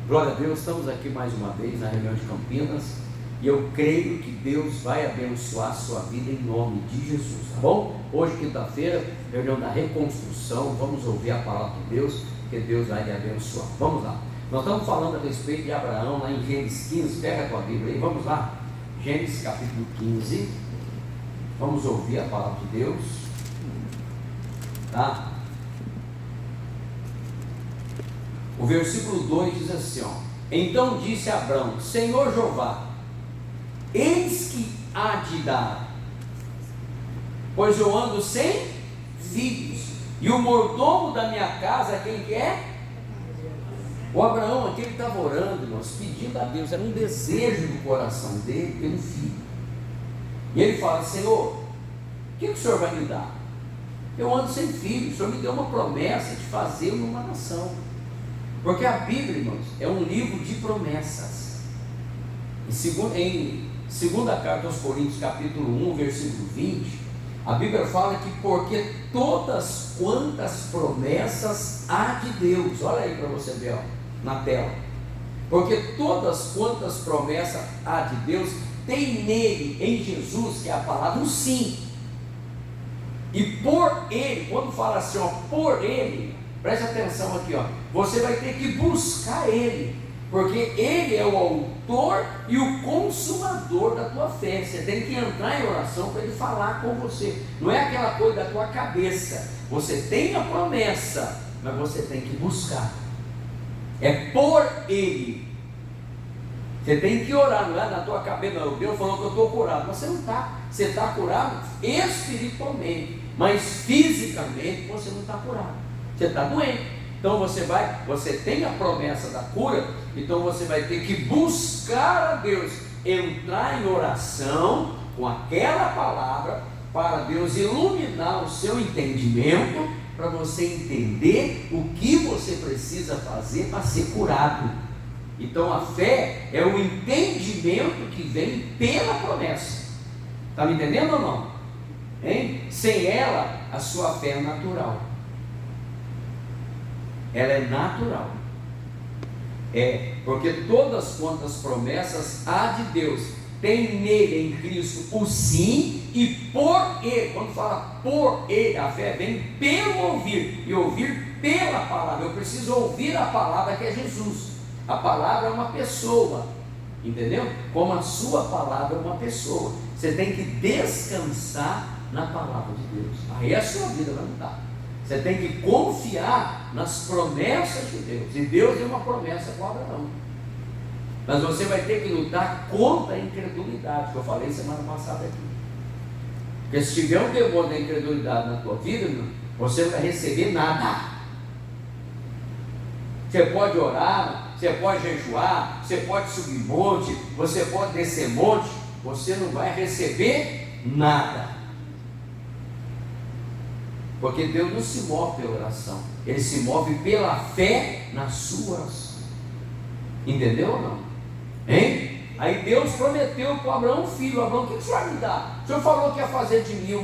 Glória a Deus, estamos aqui mais uma vez na reunião de Campinas e eu creio que Deus vai abençoar a sua vida em nome de Jesus, tá bom? Hoje, quinta-feira, reunião da reconstrução, vamos ouvir a palavra de Deus, que Deus vai lhe abençoar. Vamos lá, nós estamos falando a respeito de Abraão lá em Gênesis 15, pega a tua Bíblia aí, vamos lá, Gênesis capítulo 15, vamos ouvir a palavra de Deus, tá? O versículo 2 diz assim, ó: então disse Abrão, Senhor Jeová, eis que há de dar, pois eu ando sem filhos, e o mordomo da minha casa, quem que é? O Abraão, aquele que estava orando, irmãos, pedindo a Deus, era um desejo do coração dele ter um filho, e ele fala, Senhor, o que o Senhor vai me dar? Eu ando sem filho, o Senhor me deu uma promessa de fazer uma nação. Porque a Bíblia, irmãos, é um livro de promessas. Em segunda carta aos Coríntios, capítulo 1, versículo 20, a Bíblia fala que porque todas quantas promessas há de Deus, olha aí para você ver, ó, na tela, porque todas quantas promessas há de Deus, tem nele, em Jesus, que é a palavra, um sim. E por ele, quando fala assim, ó, por ele, preste atenção aqui, ó, você vai ter que buscar ele, porque ele é o autor e o consumador da tua fé. Você tem que entrar em oração para ele falar com você, não é aquela coisa da tua cabeça. Você tem a promessa, mas você tem que buscar, é por ele. Você tem que orar, não é na tua cabeça, não, Deus falou que eu estou curado, mas você não está, você está curado espiritualmente, mas fisicamente você não está curado, você está doente. Então você tem a promessa da cura, então você vai ter que buscar a Deus, entrar em oração com aquela palavra, para Deus iluminar o seu entendimento, para você entender o que você precisa fazer para ser curado. Então a fé é o entendimento que vem pela promessa. Está me entendendo ou não? Hein? Sem ela, a sua fé é natural. Ela é natural. Porque todas quantas promessas há de Deus, tem nele, em Cristo, o sim, e por ele, quando fala por ele, a fé vem pelo ouvir, e ouvir pela palavra. Eu preciso ouvir a palavra, que é Jesus. A palavra é uma pessoa, entendeu? Como a sua palavra é uma pessoa. Você tem que descansar na palavra de Deus, aí a sua vida vai mudar. Você tem que confiar nas promessas de Deus, e Deus deu uma promessa com Abraão, mas você vai ter que lutar contra a incredulidade, que eu falei semana passada aqui. Porque se tiver um demônio da incredulidade na tua vida, você não vai receber nada. Você pode orar, você pode jejuar, você pode subir monte, você pode descer monte, você não vai receber nada. Porque Deus não se move pela oração, Ele se move pela fé na sua oração. Entendeu ou não? Hein? Aí Deus prometeu para Abraão um filho. Abraão, o que o Senhor me dá? O Senhor falou que ia fazer de mim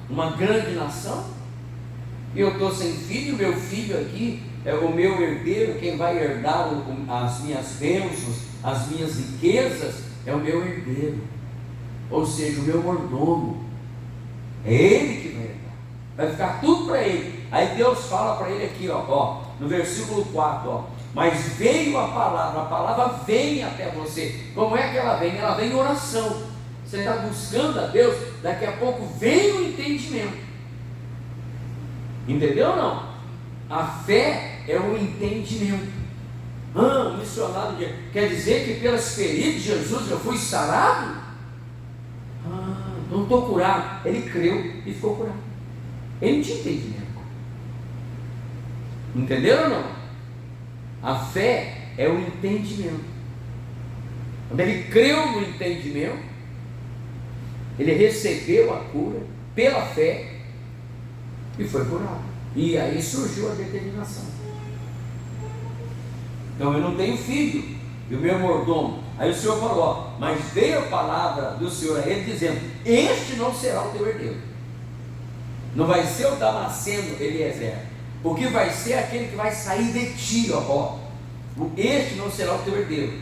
uma grande nação, e eu estou sem filho. Meu filho aqui é o meu herdeiro, quem vai herdar as minhas bênçãos, as minhas riquezas, é o meu herdeiro, ou seja, o meu mordomo. É ele que vai herdar, vai ficar tudo para ele. Aí Deus fala para ele aqui, ó, no versículo 4, ó, mas veio a palavra vem até você. Como é que ela vem? Ela vem em oração. Você está buscando a Deus, daqui a pouco vem o entendimento. Entendeu ou não? A fé é o entendimento. O missionário quer dizer que pelas feridas de Jesus eu fui sarado? Não estou curado. Ele creu e ficou curado. Ele não tinha entendimento. Entenderam ou não? A fé é o entendimento. Quando ele creu no entendimento, ele recebeu a cura pela fé e foi curado. E aí surgiu a determinação. Então eu não tenho filho, e o meu mordomo. Aí o Senhor falou, ó, mas veio a palavra do Senhor a ele dizendo, este não será o teu herdeiro, não vai ser o Damasceno Eliezer, porque vai ser aquele que vai sair de ti, ó. Este não será o teu herdeiro,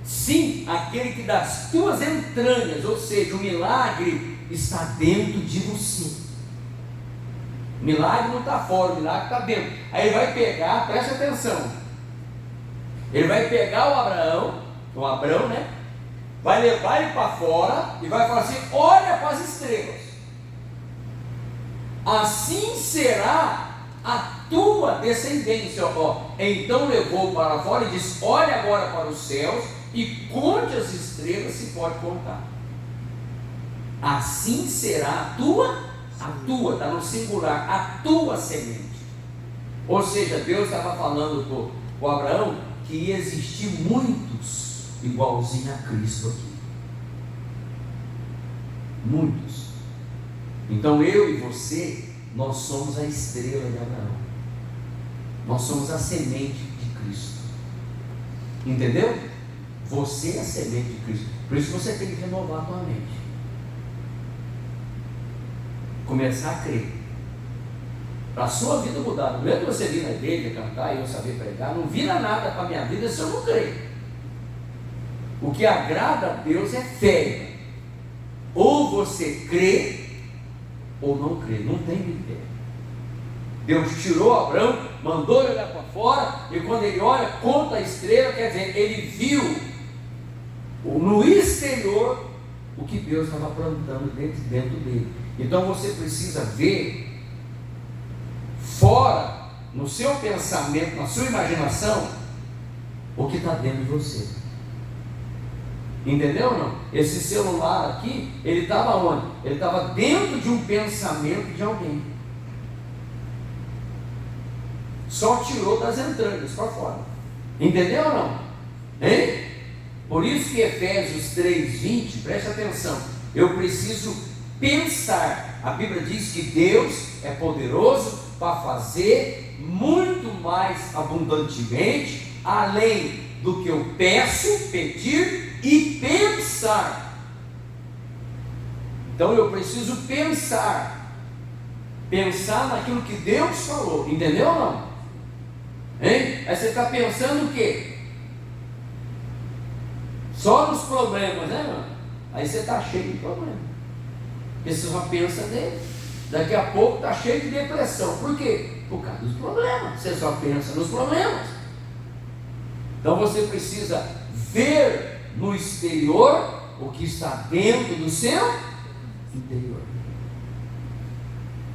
sim, aquele que das tuas entranhas, ou seja, o milagre está dentro de você. O milagre não está fora, o milagre está dentro. Aí ele vai pegar, preste atenção, ele vai pegar o Abrão, né? Vai levar ele para fora e vai falar assim: olha para as estrelas, assim será a tua descendência, ó. Então levou para fora e disse: olha agora para os céus e conte as estrelas, se pode contar. Assim será a tua, está no singular, a tua semente. Ou seja, Deus estava falando para o Abraão que ia existir muitos igualzinho a Cristo aqui. Muitos. Então eu e você, nós somos a estrela de Abraão. Nós somos a semente de Cristo. Entendeu? Você é a semente de Cristo. Por isso você tem que renovar a tua mente. Começar a crer. Para a sua vida mudar. Não é que você vir na igreja cantar e eu saber pregar. Não vira nada para a minha vida se eu não crer. O que agrada a Deus é fé. Ou você crê ou não crê. Não tem mistério. Deus tirou Abraão, mandou ele olhar para fora, e quando ele olha, conta a estrela, quer dizer, ele viu no exterior o que Deus estava plantando dentro dele. Então você precisa ver fora, no seu pensamento, na sua imaginação, o que está dentro de você. Entendeu ou não? Esse celular aqui, ele estava onde? Ele estava dentro de um pensamento de alguém. Só tirou das entranhas para fora. Entendeu ou não? Hein? Por isso que Efésios 3:20, preste atenção, eu preciso pensar. A Bíblia diz que Deus é poderoso para fazer muito mais abundantemente, além do que eu peço, pedir e pensar. Então eu preciso pensar naquilo que Deus falou. Entendeu ou não? Hein? Aí você está pensando o quê? Só nos problemas, né, mano? Aí você está cheio de problemas, porque você só pensa nele. Daqui a pouco está cheio de depressão. Por quê? Por causa dos problemas. Você só pensa nos problemas. Então você precisa ver no exterior o que está dentro do seu interior.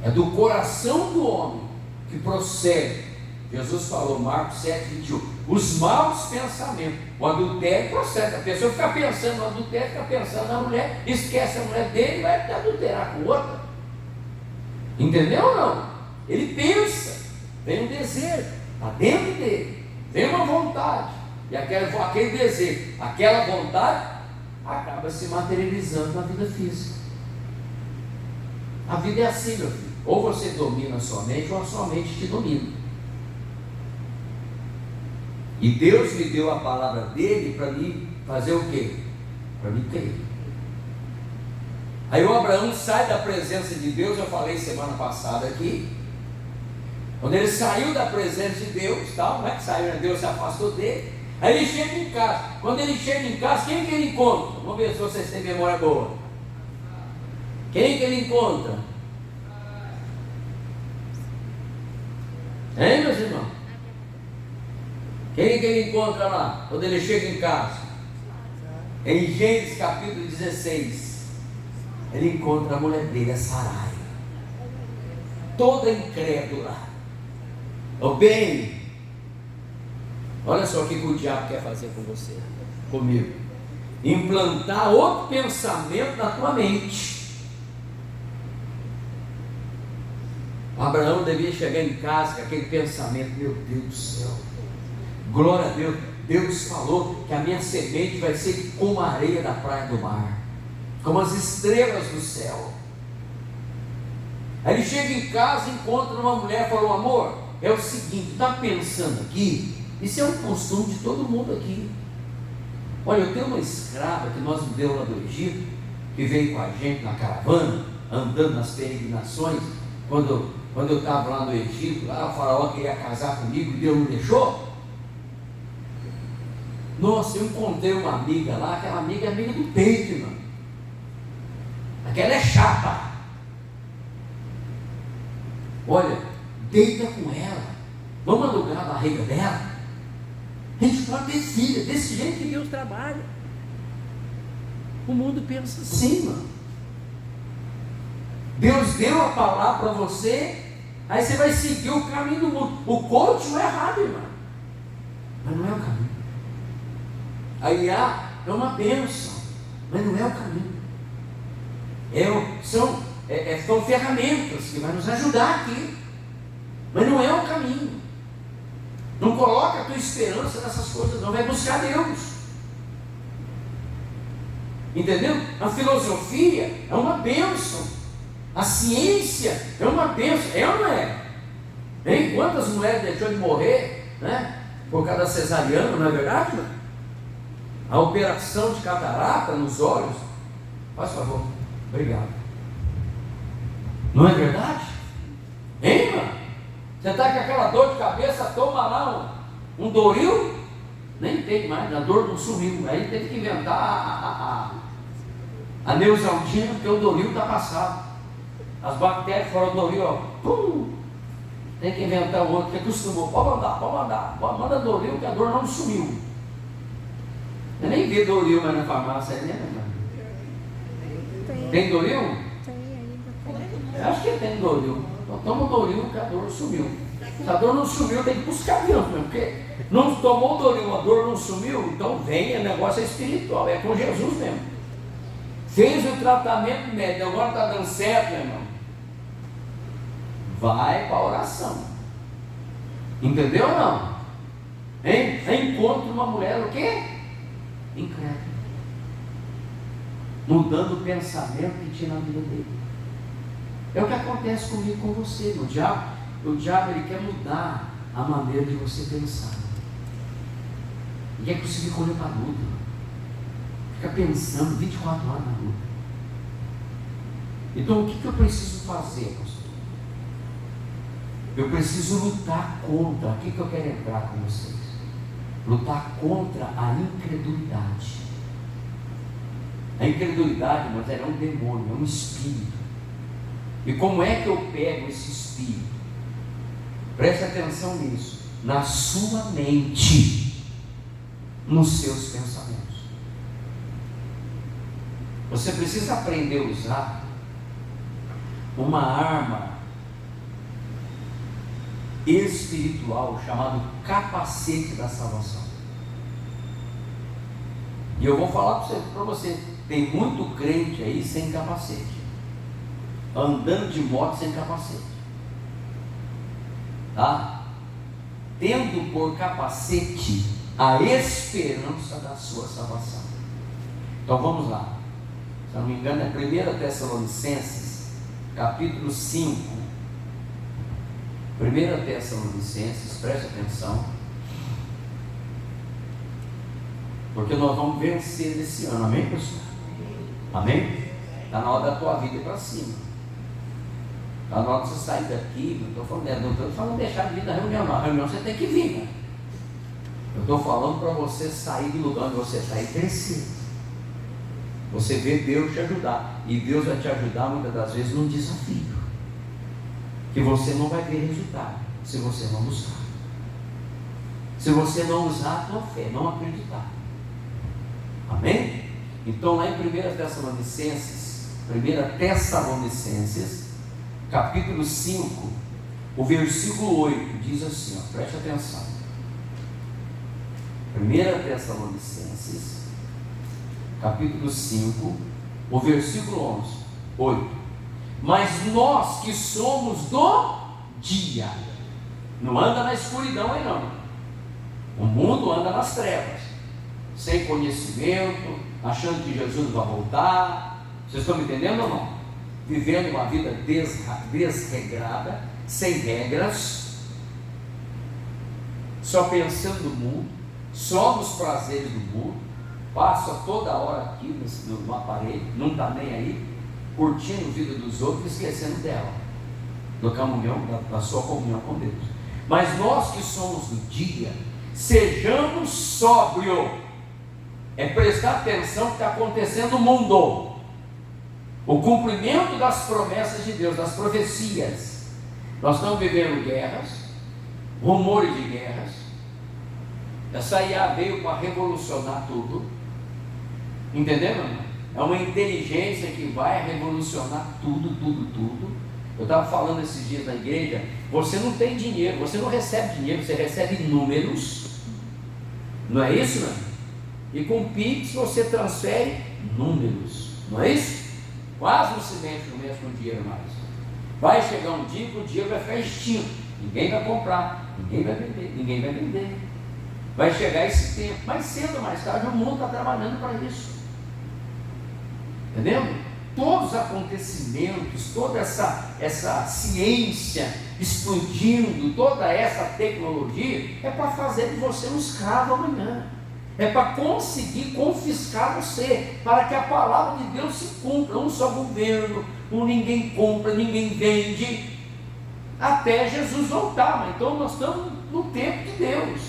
É do coração do homem que procede. Jesus falou, Marcos 7:21, os maus pensamentos. O adultério procede. A pessoa fica pensando no adultério, fica pensando na mulher, esquece a mulher dele e vai adulterar com outra. Entendeu ou não? Ele pensa, vem um desejo, está dentro dele, vem uma vontade, e aquele desejo, aquela vontade acaba se materializando na vida física. A vida é assim, meu filho. Ou você domina a sua mente, ou a sua mente te domina. E Deus me deu a palavra dele para me fazer o quê? Para me crer. Aí o Abraão sai da presença de Deus, eu falei semana passada aqui. Quando ele saiu da presença de Deus, tal, não é que saiu, né? Deus se afastou dele. Aí ele chega em casa. Quando ele chega em casa, quem que ele encontra? Vamos ver se vocês têm memória boa. Quem que ele encontra? Hein, meus irmãos? Quem que ele encontra lá, quando ele chega em casa? Em Gênesis capítulo 16, ele encontra a mulher dele, a Sarai, toda incrédula. Ô bem, olha só o que o diabo quer fazer com você, comigo: implantar outro pensamento na tua mente. Abraão devia chegar em casa com aquele pensamento: meu Deus do céu, glória a Deus, Deus falou que a minha semente vai ser como a areia da praia do mar, como as estrelas do céu. Aí ele chega em casa e encontra uma mulher e falou: amor, é o seguinte, está pensando aqui, isso é um costume de todo mundo aqui. Olha, eu tenho uma escrava que nós deu lá do Egito, que veio com a gente na caravana, andando nas peregrinações, quando quando eu estava lá no Egito, lá o faraó queria casar comigo e Deus não deixou. Nossa, eu encontrei uma amiga lá, aquela amiga é amiga do peito, irmão. Aquela é chata. Olha, deita com ela, vamos alugar a barriga dela. A gente pode ter filha, desse jeito que Deus trabalha. O mundo pensa assim, mano. Deus deu a palavra para você, aí você vai seguir o caminho do mundo. O coach não é errado, irmão, mas não é o caminho. A IA é uma bênção, mas não é o caminho. São ferramentas que vão nos ajudar aqui, mas não é o caminho. Não coloca a tua esperança nessas coisas, não. Vai buscar Deus. Entendeu? A filosofia é uma bênção. A ciência é uma bênção. É ou não é? Hein? Quantas mulheres deixou de morrer, né? Por causa da cesariana, não é verdade, mano? A operação de catarata nos olhos. Faz favor. Obrigado. Não é verdade? Hein, mano? Você está com aquela dor de cabeça, toma lá um Doril, nem tem mais, a dor não sumiu. Aí teve que inventar a Neusaldina, porque o Doril está passado. As bactérias foram Doril, ó, pum, tem que inventar o outro, que acostumou. Pode mandar, manda Doril, que a dor não sumiu. Eu nem vi Doril mais na farmácia, né, meu irmão? Tem Doril? Eu acho que tem Doril. Então toma o Doril, que a dor sumiu. Se a dor não sumiu, tem que buscar Deus mesmo, porque não tomou o Doril, a dor não sumiu, então vem, o negócio é espiritual, é com Jesus mesmo. Fez o tratamento médico, agora está dando certo, meu irmão. Vai para a oração. Entendeu ou não? Hein? Encontra uma mulher o quê? Incrédula. Mudando o pensamento que tinha na vida dele. É o que acontece comigo, com você. O diabo ele quer mudar a maneira de você pensar. Ele quer que você fique olhando para a luta. Fica pensando 24 horas na luta. Então o que eu preciso fazer, pastor? Eu preciso lutar contra. Aqui que eu quero entrar com vocês. Lutar contra a incredulidade. A incredulidade, mas ela é um demônio, é um espírito. E como é que eu pego esse espírito? Preste atenção nisso. Na sua mente, nos seus pensamentos. Você precisa aprender a usar uma arma espiritual chamado capacete da salvação. E eu vou falar para você, tem muito crente aí sem capacete, andando de moto sem capacete, tá? Tendo por capacete a esperança da sua salvação. Então vamos lá. Se eu não me engano é 1 Tessalonicenses capítulo 5. 1 Tessalonicenses, preste atenção, porque nós vamos vencer esse ano, amém, pessoal? Amém? Está na hora da tua vida ir para cima. Está na hora de você sair daqui. Não estou falando deixar de vir na reunião, não. A reunião você tem que vir, né? Eu estou falando para você sair do lugar onde você está e crescer. Você vê Deus te ajudar, e Deus vai te ajudar muitas das vezes num desafio que você não vai ver resultado se você não buscar, se você não usar a tua fé, não acreditar. Amém? Então lá em 1 Tessalonicenses capítulo 5, o versículo 8 diz assim, ó, preste atenção. 1 Tessalonicenses capítulo 5, o versículo 11, 8. Mas nós que somos do dia, não anda na escuridão aí não. O mundo anda nas trevas, sem conhecimento, achando que Jesus vai voltar. Vocês estão me entendendo ou não? Vivendo uma vida desregrada, sem regras, só pensando no mundo, só nos prazeres do mundo, passa toda hora aqui no aparelho, não está nem aí, curtindo a vida dos outros, esquecendo dela. da sua comunhão com Deus. Mas nós que somos do dia, sejamos sóbrios. É prestar atenção no que está acontecendo no mundo. O cumprimento das promessas de Deus, das profecias. Nós estamos vivendo guerras, rumores de guerras. Essa IA veio para revolucionar tudo. Entendendo? É uma inteligência que vai revolucionar tudo. Eu estava falando esses dias na igreja. Você não tem dinheiro, você não recebe dinheiro, você recebe números. Não é isso, não? E com o Pix você transfere números. Não é isso? Quase não se mexe no mês com dinheiro mais. Vai chegar um dia que o dinheiro vai ficar extinto. Ninguém vai comprar, ninguém vai vender. Vai chegar esse tempo, mais cedo ou mais tarde, o mundo está trabalhando para isso. Entendeu? Todos os acontecimentos, toda essa ciência explodindo, toda essa tecnologia, é para fazer de você um escravo amanhã. É para conseguir confiscar você, para que a palavra de Deus se cumpra. Um só governo, ninguém compra, ninguém vende, até Jesus voltar. Mas então nós estamos no tempo de Deus.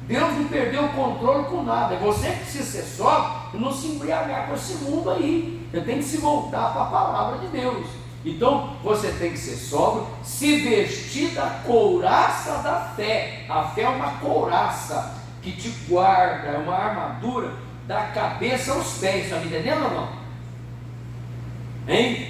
Deus não perdeu o controle com nada. É você que precisa ser sóbrio e não se embriagar com esse mundo aí. Você tem que se voltar para a palavra de Deus. Então você tem que ser sóbrio, se vestir da couraça da fé. A fé é uma couraça que te guarda, é uma armadura da cabeça aos pés. Está me entendendo ou não? Hein?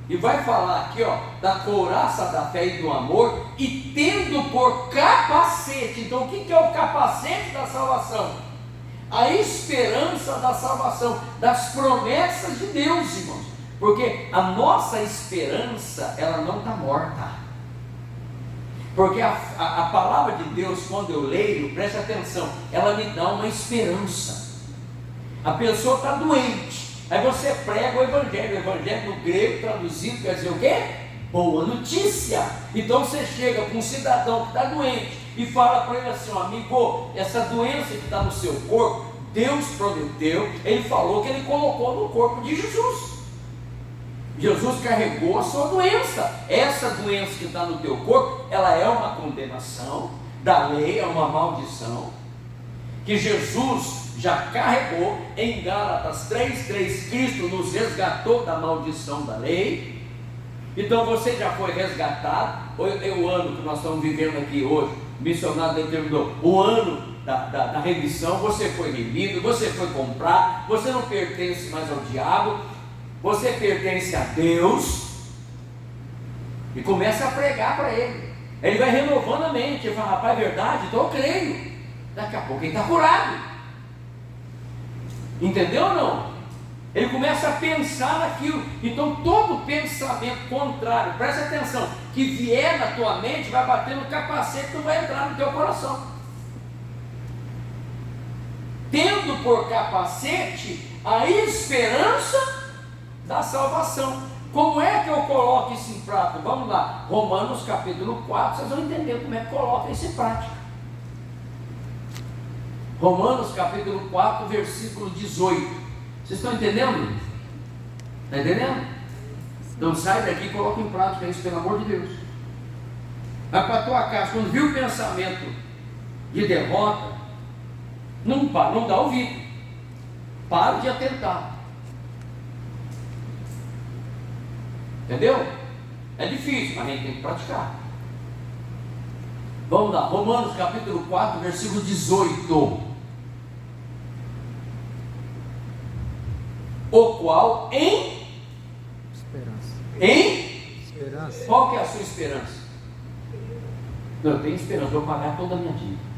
E vai falar aqui, ó, da couraça da fé e do amor, e tendo por capacete. Então o que é o capacete da salvação? A esperança da salvação, das promessas de Deus, irmãos. Porque a nossa esperança, ela não está morta. Porque a palavra de Deus, quando eu leio, preste atenção, ela me dá uma esperança. A pessoa está doente. Aí você prega o evangelho no grego traduzido quer dizer o quê? Boa notícia. Então você chega para um cidadão que está doente e fala para ele assim: amigo, essa doença que está no seu corpo, Deus prometeu, Ele falou que Ele colocou no corpo de Jesus. Jesus carregou a sua doença. Essa doença que está no teu corpo, ela é uma condenação da lei, é uma maldição, que Jesus já carregou. Em Gálatas 3:3, Cristo nos resgatou da maldição da lei. Então você já foi resgatado. É o ano que nós estamos vivendo aqui hoje, o missionário determinou o ano da remissão. Você foi remido, você foi comprado, você não pertence mais ao diabo, você pertence a Deus. E começa a pregar para ele. Ele vai renovando a mente. Ele fala: rapaz, é verdade, então eu creio. Daqui a pouco ele está curado. Entendeu ou não? Ele começa a pensar naquilo. Então todo pensamento contrário, presta atenção, que vier na tua mente, vai bater no capacete, não vai entrar no teu coração. Tendo por capacete a esperança da salvação. Como é que eu coloco isso em prática? Vamos lá, Romanos capítulo 4, vocês vão entender como é que coloca isso em prática. Romanos capítulo 4, versículo 18. Vocês estão entendendo? Está entendendo? Então sai daqui e coloca em prática isso, pelo amor de Deus. Vai para a tua casa, quando viu o pensamento de derrota, não dá ouvido. Para de atentar. Entendeu? É difícil, mas a gente tem que praticar. Vamos lá, Romanos capítulo 4, versículo 18. O qual em esperança. Qual que é a sua esperança? Eu tenho esperança, eu vou pagar toda a minha dívida.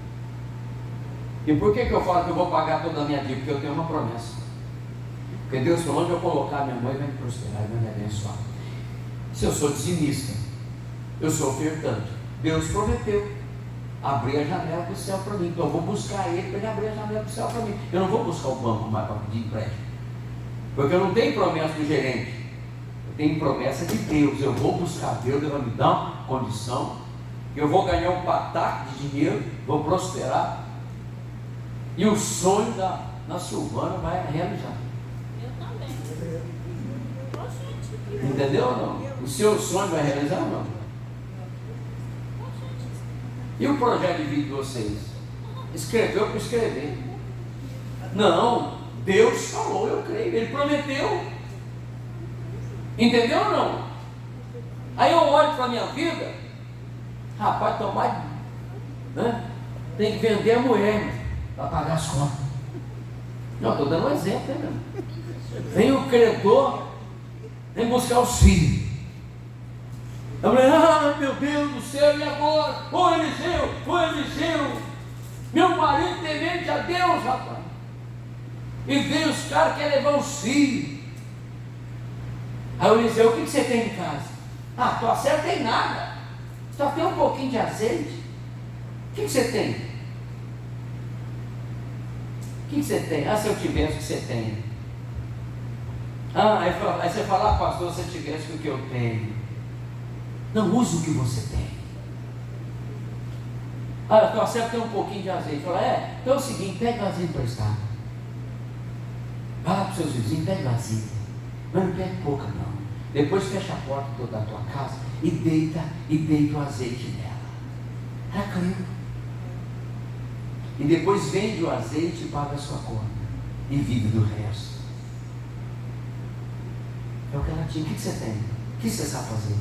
E por que eu falo que eu vou pagar toda a minha dívida? Porque eu tenho uma promessa. Porque Deus falou: onde eu colocar minha mãe, vai me prosperar, vai me abençoar. Se eu sou dizimista, eu sou ofertante, Deus prometeu abrir a janela do céu para mim. Então eu vou buscar Ele para Ele abrir a janela do céu para mim. Eu não vou buscar o banco mais para pedir empréstimo, porque eu não tenho promessa do gerente, eu tenho promessa de Deus. Eu vou buscar Deus, Ele vai me dar uma condição, eu vou ganhar um pataco de dinheiro, vou prosperar, e o sonho da Silvana vai realizar. Eu também. Entendeu ou não? O seu sonho vai realizar ou não? E o projeto de vida de vocês? Escreveu para escrever. Não, Deus falou, eu creio, Ele prometeu. Entendeu ou não? Aí eu olho para a minha vida, rapaz, tomar, né? Tem que vender a mulher para pagar as contas. Não, estou dando um exemplo, né? Vem o credor, vem buscar os filhos. A mulher, meu Deus do céu, e agora? Ô Eliseu, meu marido temente a Deus, rapaz. E vem os caras que querem levar os filhos. Aí o Eliseu, o que você tem em casa? Tua certa tem nada, só tem um pouquinho de azeite. O que você tem? O que você tem? Se eu tivesse o que você tem. Aí você fala, pastor, se eu tivesse o que eu tenho. Não, use o que você tem. A tua serva tem um pouquinho de azeite. Fala, então é o seguinte, pega o azeite emprestado. Vai lá para os seus vizinhos, pega o azeite. Mas não pega pouca não. Depois fecha a porta toda da tua casa e deita o azeite nela. Ela caiu. E depois vende o azeite e paga a sua conta. E vive do resto. É o que ela tinha. O que você tem? O que você sabe fazer?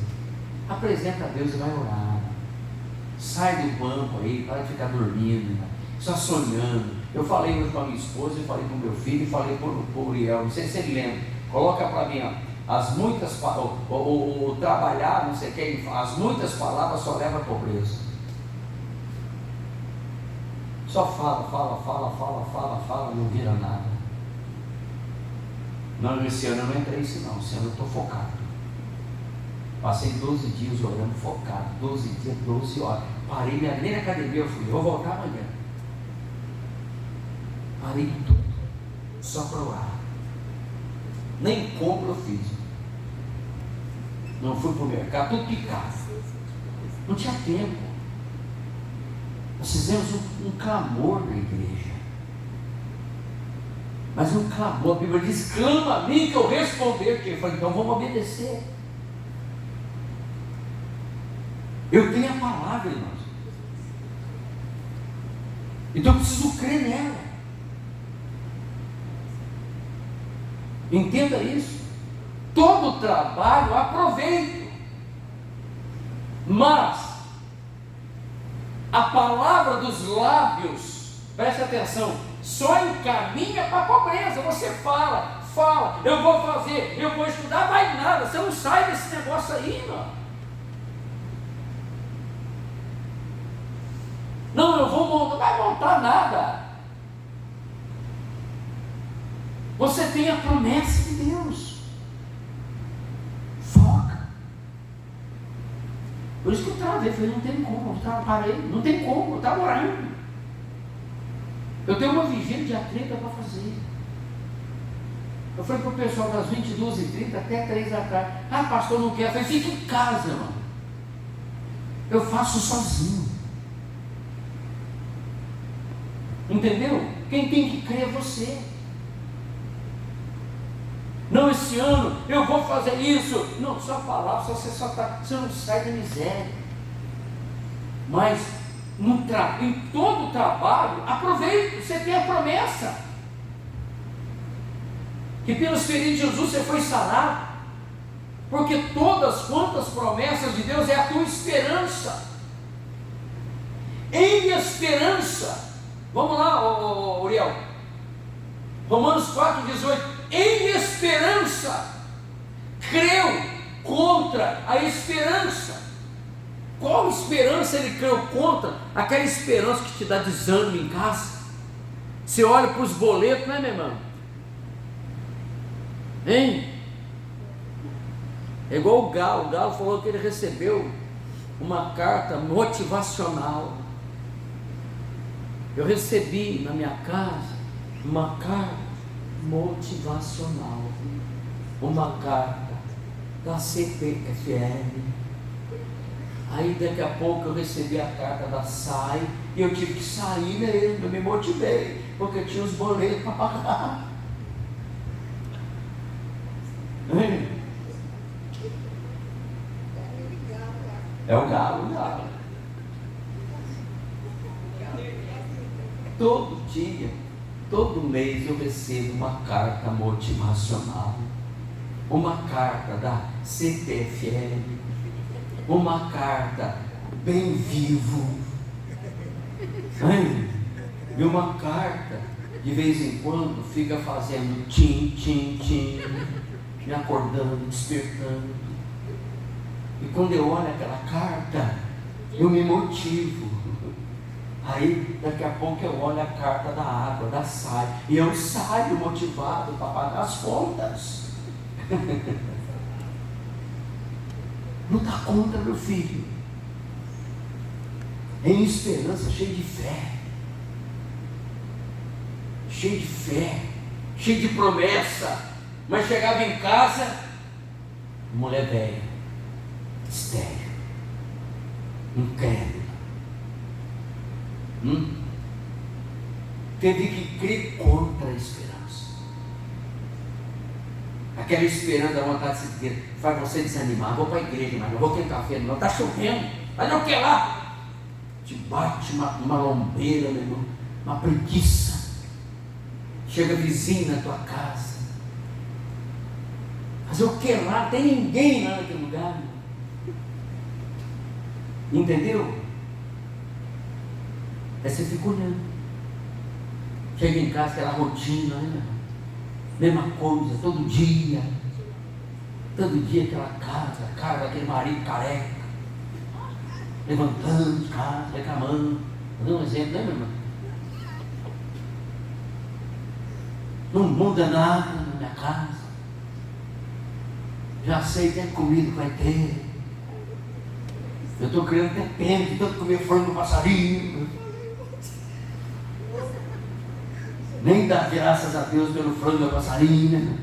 Apresenta a Deus e vai orar. Sai do banco aí, para de ficar dormindo, só sonhando. Eu falei hoje com a minha esposa, eu falei com o meu filho, e falei para o Uriel, não sei se ele lembra. Coloca para mim, as muitas, o trabalhar, não sei o que, as muitas palavras só levam a pobreza. Só fala, não vira nada. Não, esse ano eu não entrei isso não, esse ano eu estou focado. Passei 12 dias orando, focado, 12 dias, 12 horas. Parei nem na academia, eu vou voltar amanhã. Parei tudo, só para orar. Nem compra eu fiz. Não fui para o mercado, tudo picado. Não tinha tempo. Nós fizemos um clamor na igreja. Mas um clamor, a Bíblia diz, clama a mim que eu responder. Eu falei, então vamos obedecer. Eu tenho a palavra, irmãos. Então eu preciso crer nela. Entenda isso. Todo trabalho aproveito. Mas a palavra dos lábios, preste atenção, só encaminha para a pobreza. Você fala, eu vou fazer, eu vou estudar, vai nada. Você não sai desse negócio aí, irmão. Não, eu vou montar, não vai montar nada. Você tem a promessa de Deus. Foca. Por isso que eu travei, falei, não tem como, eu parei, não tem como, eu estava orando. Eu tenho uma vigília dia 30 para fazer. Eu falei para o pessoal das 22h30 até 3 da tarde. Pastor, não quer. Eu falei, fica em casa, irmão. Eu faço sozinho. Entendeu? Quem tem que crer é você. Não, esse ano eu vou fazer isso. Não, só falar, você não sai da miséria. Mas em todo trabalho, aproveite, você tem a promessa. Que pelos feridos de Jesus você foi sarado. Porque todas quantas promessas de Deus é a tua esperança. Em esperança. Vamos lá, Uriel. Romanos 4,18. Em esperança. Creu contra a esperança. Qual esperança ele creu contra? Aquela esperança que te dá desânimo em casa. Você olha para os boletos, né, meu irmão? Hein? É igual o Galo. O Galo falou que ele recebeu uma carta motivacional. Eu recebi na minha casa uma carta motivacional, uma carta da CPFL. Aí daqui a pouco eu recebi a carta da SAI e eu tive que sair mesmo, eu me motivei, porque eu tinha os boletos para pagar. É o galo. todo dia, todo mês eu recebo uma carta motivacional, uma carta da CPFL, uma carta Bem Vivo, e uma carta, de vez em quando, fica fazendo tim, tim, tim, me acordando, despertando. E quando eu olho aquela carta, eu me motivo. Aí, daqui a pouco eu olho a carta da água, da SAI, e eu saio motivado para pagar as contas. Não dá conta, meu filho. Em esperança, cheio de fé. Cheio de fé, cheio de promessa. Mas chegava em casa, mulher velha, estéril, incrédula. Teve que crer contra a esperança. Aquela esperança da vontade de se dizer, faz você desanimar, vou para a igreja, mas não vou ter café, não, está chovendo, mas não quer lá. Te bate uma lombeira, meu irmão, uma preguiça. Chega vizinho na tua casa. Fazer o que lá? Tem ninguém lá naquele lugar. Entendeu? Aí você fica olhando. Chega em casa, aquela rotina, né? Mesma coisa, todo dia. Todo dia aquela casa, aquele marido careca. Levantando de casa, reclamando. Vou dar um exemplo, né, meu irmão? Não muda nada na minha casa. Já sei que é comida que vai ter. Eu estou criando até pena de tanto comer frango do passarinho. Nem dá graças a Deus pelo frango do passarinho.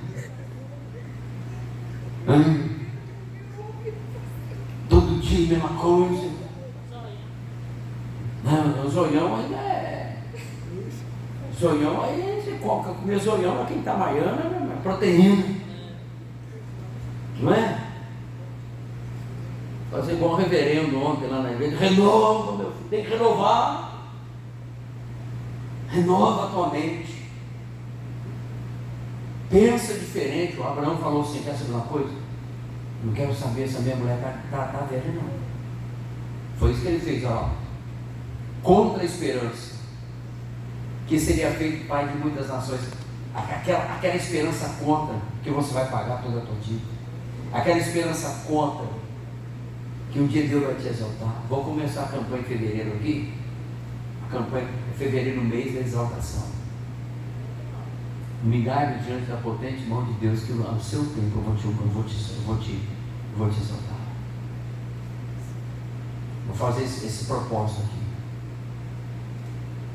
Todo dia a mesma coisa. Não, o zoião ainda é. Zoião aí, você coloca comer zoião para quem está maiando, é proteína. Não é? Fazer igual um reverendo ontem lá na igreja. Renova, meu filho, tem que renovar. Renova a tua mente. Pensa diferente. O Abraão falou assim: quer saber uma coisa? Não quero saber se a minha mulher está velha, não. Foi isso que ele fez, ó. Contra a esperança, que seria feito pai de muitas nações. Aquela esperança contra que você vai pagar toda a tua dívida. Aquela esperança contra que um dia Deus vai te exaltar. Vou começar a campanha em fevereiro aqui. A campanha em fevereiro, no mês da exaltação. Humilhai-me diante da potente mão de Deus, que no seu tempo eu vou te exaltar. Vou fazer esse propósito aqui.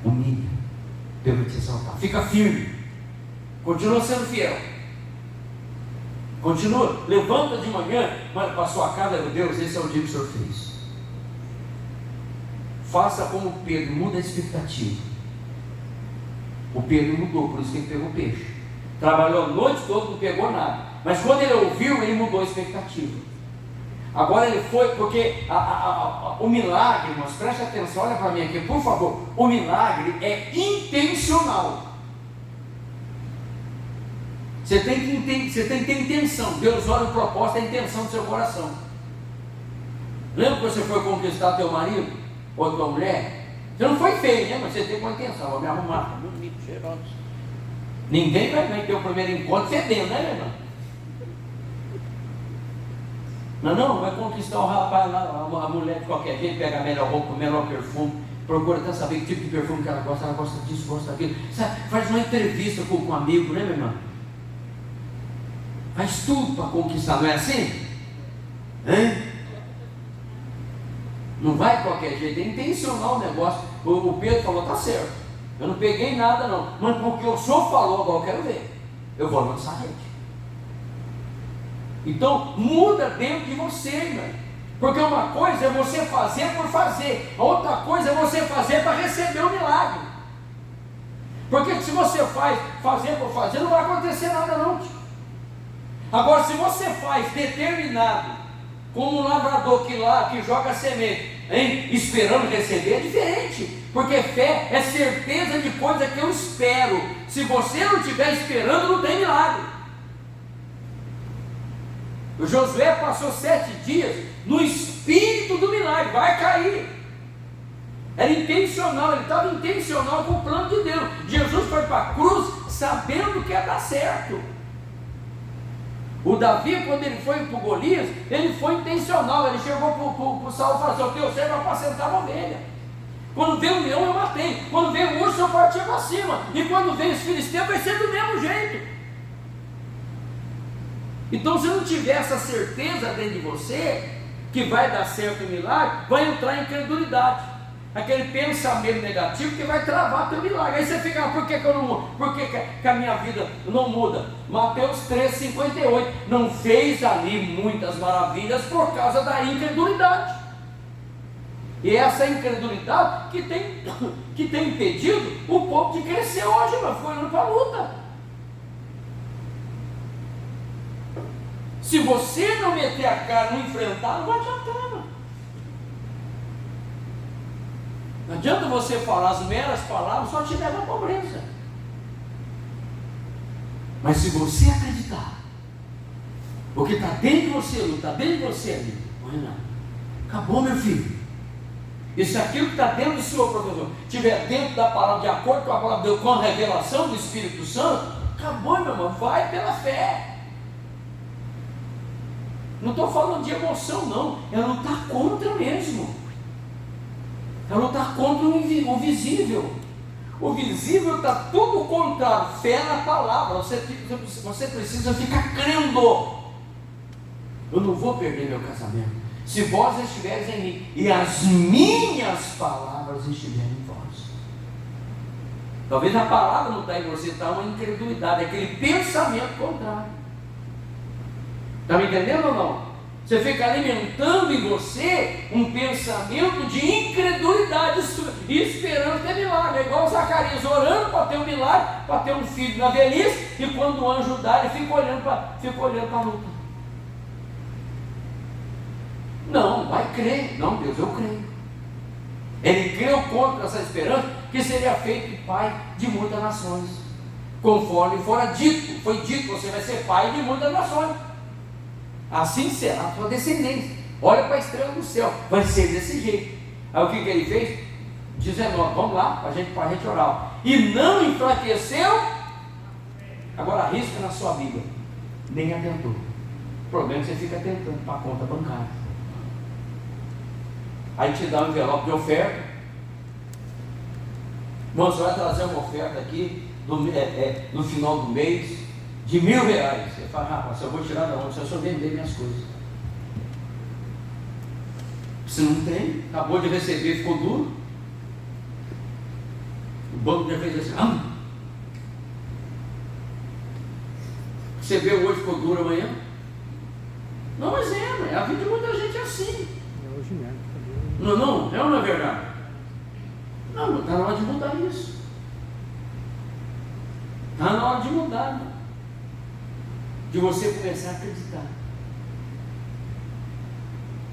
Humilha, Deus vai te exaltar. Fica firme. Continua sendo fiel. Continua. Levanta de manhã, manda para a sua casa, meu Deus, esse é o dia que o Senhor fez. Faça como Pedro, muda a expectativa. O Pedro mudou, por isso que ele pegou peixe. Trabalhou a noite toda, não pegou nada. Mas quando ele ouviu, ele mudou a expectativa. Agora ele foi, porque o milagre, irmãos, preste atenção, olha para mim aqui, por favor. O milagre é intencional. Você tem que ter intenção. Deus olha o propósito, a intenção do seu coração. Lembra que você foi conquistar teu marido ou tua mulher? Você não foi feio, né? Mas você teve uma intenção. Vou me arrumar, bonito, cheiroso. Ninguém vai ter o primeiro encontro fedendo, né, meu irmão? Não, vai conquistar o rapaz lá, a mulher de qualquer jeito, pega a melhor roupa, o melhor perfume, procura até saber que tipo de perfume que ela gosta disso, gosta daquilo. Sabe, faz uma entrevista com um amigo, né, meu irmão? Faz tudo para conquistar, não é assim? Hein? Não vai de qualquer jeito, é intencional o negócio. O Pedro falou, tá certo, eu não peguei nada não, mas porque o senhor falou, agora eu quero ver, eu vou lançar a rede. Então muda dentro de você, irmão. Porque uma coisa é você fazer por fazer, a outra coisa é você fazer para receber o milagre. Porque se você fazer por fazer, não vai acontecer nada não. Agora, se você faz determinado, como um lavrador que joga semente, hein, esperando receber, é diferente. Porque fé é certeza de coisa que eu espero. Se você não estiver esperando, não tem milagre. O Josué passou 7 dias no espírito do milagre, vai cair. Era intencional, ele estava intencional com o plano de Deus. Jesus foi para a cruz sabendo que ia dar certo. O Davi, quando ele foi para o Golias, ele foi intencional. Ele chegou para o Saul e falou assim: o teu servo apacentava a ovelha. Quando veio o leão eu matei, quando veio o urso eu partia para cima, e quando veio os filisteus vai ser do mesmo jeito. Então, se não tiver essa certeza dentro de você que vai dar certo o milagre, vai entrar em incredulidade, aquele pensamento negativo que vai travar teu milagre. Aí você fica: por que eu não mudo? Por que a minha vida não muda? Mateus 3,58, não fez ali muitas maravilhas por causa da incredulidade. E essa incredulidade que tem impedido o povo de crescer hoje, mas foi indo para a luta. Se você não meter a cara, não enfrentar, não vai adiantar, não. Não adianta você falar as meras palavras, só te leva à pobreza. Mas se você acreditar, o que está dentro de você, não está dentro de você ali, Renato, acabou, meu filho. E se aquilo que está dentro do Senhor, professor, estiver dentro da palavra, de acordo com a palavra de Deus, com a revelação do Espírito Santo, acabou, meu irmão, vai pela fé. Não estou falando de emoção, não, é lutar contra mesmo. É lutar contra o visível. O visível está tudo contrário, fé na palavra. Você precisa ficar crendo. Eu não vou perder meu casamento se vós estiveres em mim e as minhas palavras estiverem em vós. Talvez a palavra não está em você, está uma incredulidade, aquele pensamento contrário. Está me entendendo ou não? Você fica alimentando em você um pensamento de incredulidade e esperando ter milagre. É igual o Zacarias orando para ter um milagre, para ter um filho na velhice, e quando o anjo dá, ele fica olhando para a luta. Não, vai crer. Não, Deus, eu creio. Ele creu contra essa esperança que seria feito pai de muitas nações, conforme fora dito. Foi dito: você vai ser pai de muitas nações. Assim será a sua descendência. Olha para a estrela do céu, vai ser desse jeito. Aí o que ele fez? 19, vamos lá, para a gente orar. E não enfraqueceu. Agora arrisca na sua Bíblia: nem atentou. O problema é que você fica tentando para a conta bancária. Aí te dá um envelope de oferta. Irmão, você vai trazer uma oferta aqui no final do mês de R$1.000. Você fala: rapaz, eu vou tirar da onde? Se eu só vender minhas coisas. Você não tem, acabou de receber, ficou duro. O banco já fez assim: recebeu hoje, ficou duro amanhã. Não, mas é a vida de muita gente assim. É hoje mesmo. Não, é ou não é verdade? Não está na hora de mudar isso. Está na hora de mudar, né? De você começar a acreditar,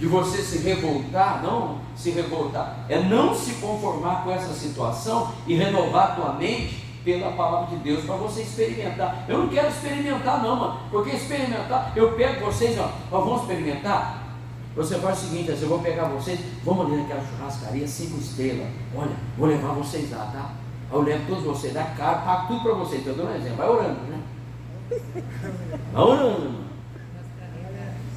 de você se revoltar, não se revoltar, é não se conformar com essa situação e renovar a tua mente pela palavra de Deus, para você experimentar. Eu não quero experimentar não, mano, porque experimentar, eu pego vocês, vamos experimentar. Você faz o seguinte: eu vou pegar vocês, vamos ali naquela churrascaria 5 estrelas, olha, vou levar vocês lá, tá? Eu levo todos vocês, dá caro, pago tudo para vocês. Estou dando um exemplo, vai orando, né? Vai orando.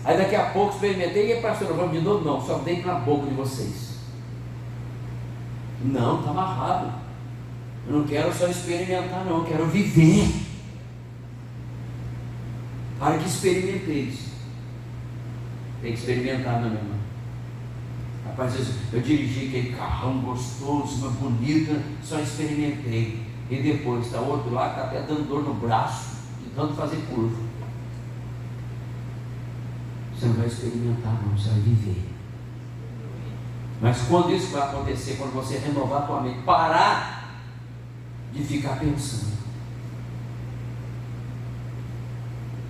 Aí daqui a pouco experimentei, e aí, pastor, vamos de novo? Não, só dei na boca de vocês. Não, está amarrado. Eu não quero só experimentar, não, eu quero viver. Para que experimenteis. Tem que experimentar, não, minha irmã. Rapaz, eu dirigi aquele carrão gostoso, uma bonita, só experimentei. E depois está outro lá que está até dando dor no braço, de tanto fazer curva. Você não vai experimentar, não, você vai viver. Mas quando isso vai acontecer? Quando você renovar a tua mente, parar de ficar pensando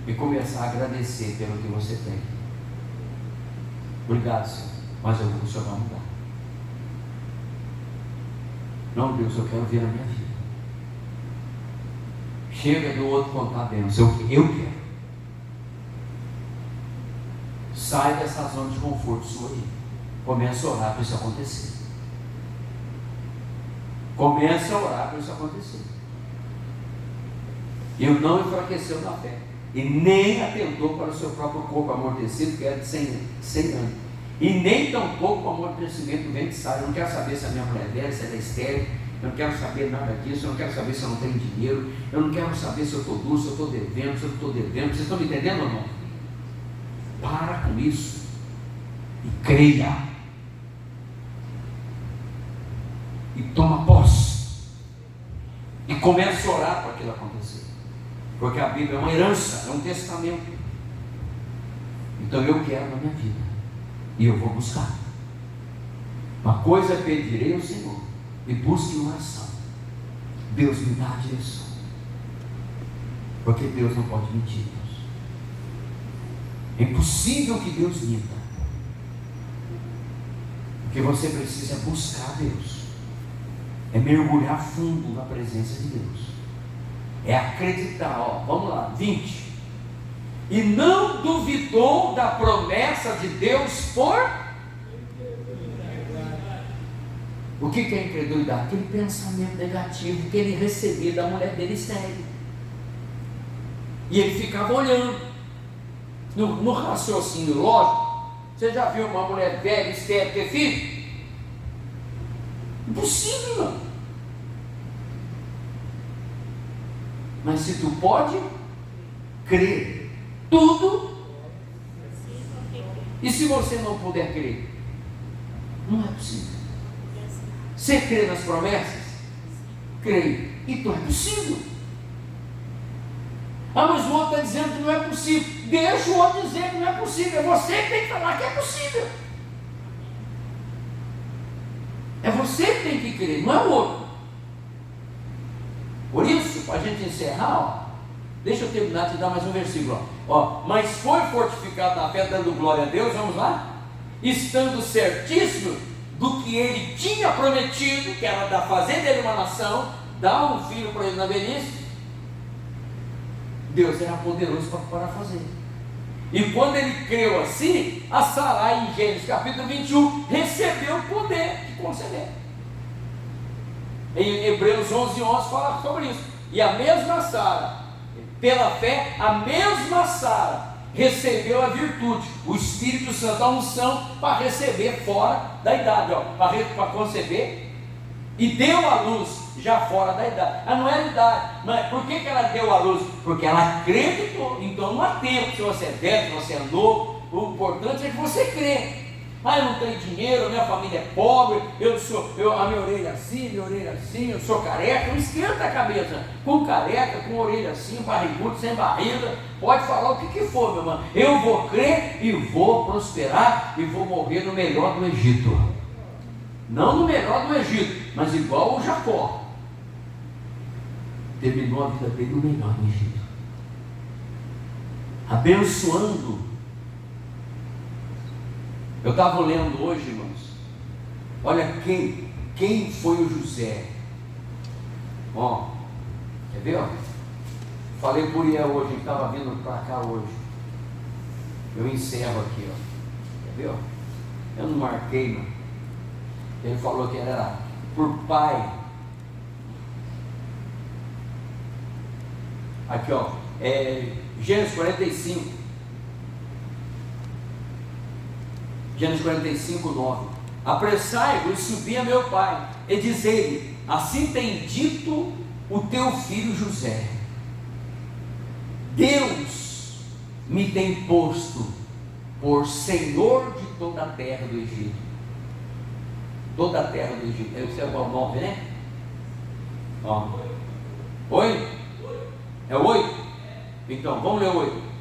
e começar a agradecer pelo que você tem. Obrigado, Senhor, mas o Senhor vai mudar. Não, Deus, eu quero ver a minha vida. Chega do outro contar a bênção. Eu quero. Sai dessa zona de conforto sua aí. Comece a orar para isso acontecer. Comece a orar para isso acontecer. E não enfraqueceu na fé. E nem atentou para o seu próprio corpo amortecido, que era de 100 anos. E nem tampouco para o amortecimento do ventre sai. Eu não quero saber se a minha mulher é velha, se ela é estéril. Eu não quero saber nada disso. Eu não quero saber se eu não tenho dinheiro. Eu não quero saber se eu estou duro, se eu estou devendo, se eu não estou devendo. Vocês estão me entendendo ou não? Para com isso. E creia. E toma posse. E comece a orar para aquilo acontecer. Porque a Bíblia é uma herança, é um testamento. Então eu quero na minha vida. E eu vou buscar. Uma coisa pedirei ao Senhor. E busque em oração. Deus me dá a direção. Porque Deus não pode mentir, Deus. É impossível que Deus minta. O que você precisa é buscar Deus. É mergulhar fundo na presença de Deus. É acreditar, vamos lá, 20. E não duvidou da promessa de Deus por... O que é incredulidade? Aquele pensamento negativo que ele recebia da mulher dele estéril. E ele ficava olhando. No raciocínio lógico, você já viu uma mulher velha, estéril, ter filho? Impossível, não. Mas se tu pode crer tudo, e se você não puder crer, não é possível. Você crê nas promessas? Creio. Então é possível. Ah, mas o outro está dizendo que não é possível. Deixa o outro dizer que não é possível. É você que tem que falar que é possível. É você que tem que crer, não é o outro. Por isso, para a gente encerrar, deixa eu terminar de dar mais um versículo. Mas foi fortificado na fé, dando glória a Deus, vamos lá? Estando certíssimo do que ele tinha prometido, que era fazer dele uma nação, dar um filho para ele na velhice. Deus era poderoso para fazer. E quando ele creu assim, a Sarai, em Gênesis capítulo 21, recebeu o poder de conceder. Em Hebreus 11:11 fala sobre isso. E a mesma Sara, pela fé, a mesma Sara recebeu a virtude, o Espírito Santo, a unção para receber fora da idade, para conceber, e deu a luz já fora da idade. Não era idade, mas por que ela deu a luz? Porque ela acreditou. Então não há tempo se você é velho, se você é novo. O importante é que você crê. Eu não tenho dinheiro, minha família é pobre, a minha orelha assim, eu sou careca. Não esquenta a cabeça, com careca, com orelha assim, barrigudo, sem barriga, pode falar o que for, meu irmão. Eu vou crer e vou prosperar e vou morrer no melhor do Egito. Não no melhor do Egito, mas igual o Jacó. Terminou a vida dele no melhor do Egito, abençoando. Eu estava lendo hoje, irmãos, olha quem foi o José. Quer ver? Falei por Ian hoje, ele estava vindo para cá hoje. Eu encerro aqui, quer ver? Eu não marquei, não. Ele falou que era por pai. Aqui, Gênesis 45. Gênesis 45, 9. Apressai-vos e subi a meu pai, e dizei-lhe: assim tem dito o teu filho José. Deus me tem posto por senhor de toda a terra do Egito. Toda a terra do Egito. Esse é o 9, né? Oi? É o 8? Então, vamos ler o 8.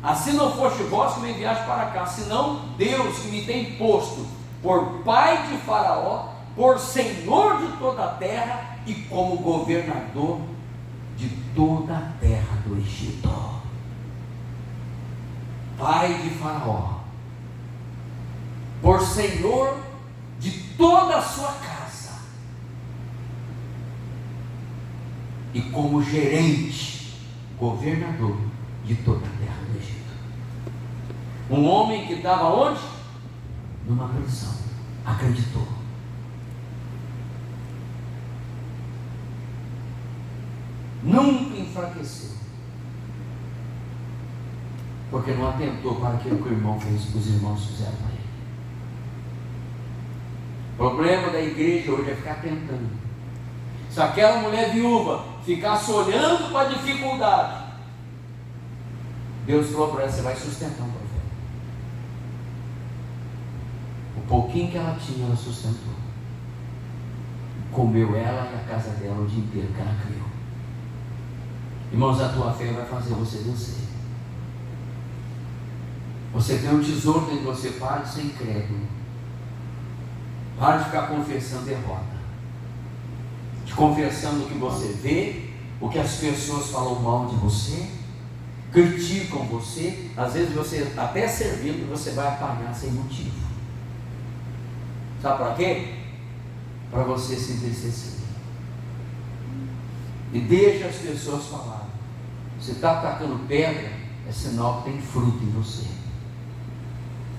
Assim não foste vós que me enviaste para cá, senão Deus que me tem posto por pai de Faraó, por senhor de toda a terra e como governador de toda a terra do Egito. Pai de Faraó, por senhor de toda a sua casa e como gerente, governador de toda a terra do Egito. Um homem que estava onde? Numa prisão. Acreditou. Nunca enfraqueceu. Porque não atentou para aquilo que o irmão fez, os irmãos fizeram para ele. O problema da igreja hoje é ficar tentando. Se aquela mulher viúva ficasse olhando para a dificuldade, Deus falou para ela: você vai sustentar um profeta. O pouquinho que ela tinha, ela sustentou. Comeu ela e a casa dela o dia inteiro que ela criou. Irmãos, a tua fé vai fazer você vencer. Você tem um tesouro dentro de você, pare de ser incrédulo. Pare de ficar confessando derrota. De confessando o que você vê, o que as pessoas falam mal de você, criticam você. Às vezes você está até servindo e você vai apagar sem motivo. Sabe para quê? Para você se entristecer. E deixa as pessoas falarem. Você está atacando pedra, é sinal que tem fruto em você.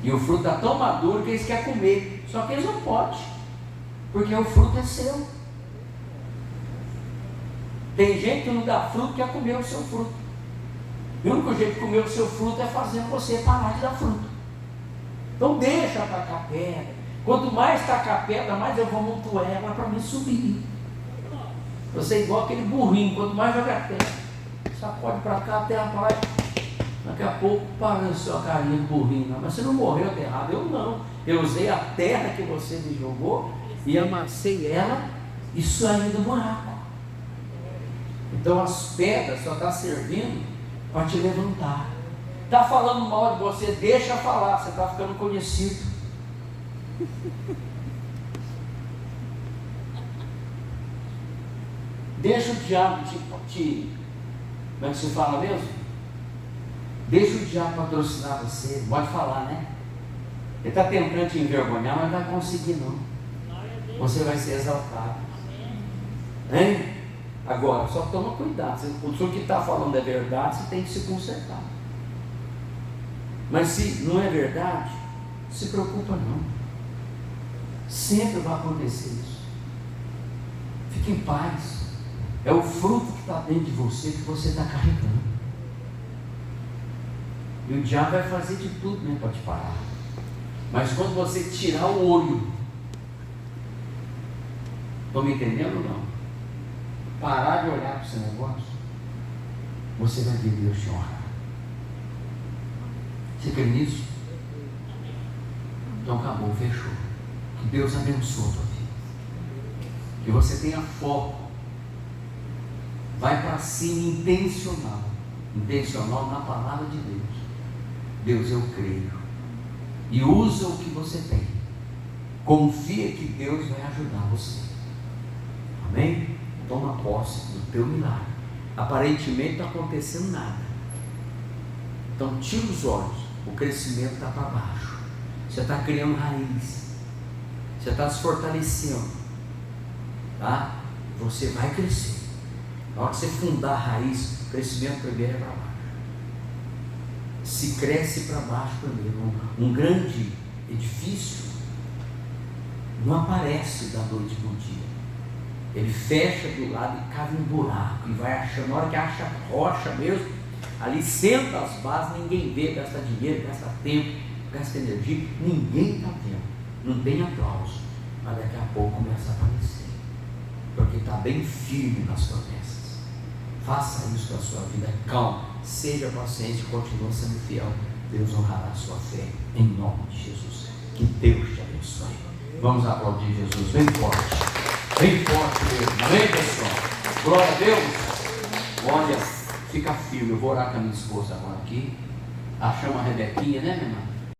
E o fruto está tão maduro que eles querem comer. Só que eles não podem, porque o fruto é seu. Tem gente que não dá fruto, quer comer o seu fruto. E o único jeito de comer o seu fruto é fazendo você parar de dar fruto. Então deixa atacar pedra. Quanto mais tacar pedra, mais eu vou montar ela para me subir. Você é igual aquele burrinho, quanto mais joga terra, sacode para cá, a terra para lá. Daqui a pouco apareceu a carinha do burrinho. Não. Mas você não morreu aterrado, eu não. Eu usei a terra que você me jogou e amassei ela e saí do buraco. Então as pedras só estão servindo para te levantar. Está falando mal de você, deixa falar, você está ficando conhecido. Deixa o diabo como é que se fala mesmo? Deixa o diabo patrocinar você. Pode falar, né? Ele está tentando te envergonhar, mas não vai conseguir não. Você vai ser exaltado. Hein? Agora, só toma cuidado. Se o que está falando é verdade, você tem que se consertar. Mas se não é verdade, não se preocupa não. Sempre vai acontecer isso. Fique em paz. É o fruto que está dentro de você que você está carregando. E o diabo vai fazer de tudo, né, para te parar. Mas quando você tirar o olho, estão me entendendo ou não? Parar de olhar para o seu negócio, você vai ver Deus te honrar. Você crê nisso? Então acabou, fechou. Que Deus abençoe a tua vida. Que você tenha foco. Vai para cima intencional. Intencional na palavra de Deus. Deus, eu creio. E usa o que você tem. Confia que Deus vai ajudar você. Amém? Toma posse do teu milagre. Aparentemente não está acontecendo nada. Então tira os olhos. O crescimento está para baixo. Você está criando raiz. Você está se fortalecendo. Tá? Você vai crescer. Na hora que você fundar a raiz, o crescimento primeiro é para baixo. Se cresce para baixo primeiro. Um grande edifício não aparece da noite para o dia. Ele fecha do lado e cava um buraco e vai achando. Na hora que acha rocha mesmo, ali senta as bases, ninguém vê, gasta dinheiro, gasta tempo, gasta energia, ninguém está vendo. Não tem aplauso, mas daqui a pouco começa a aparecer, porque está bem firme nas promessas. Faça isso com a sua vida, calma, seja paciente e continue sendo fiel. Deus honrará a sua fé, em nome de Jesus. Que Deus te abençoe. Vamos aplaudir Jesus bem forte mesmo, amém, pessoal? Glória a Deus. Olha, fica firme. Eu vou orar com a minha esposa agora aqui. Achamos a Rebequinha, né, minha irmã?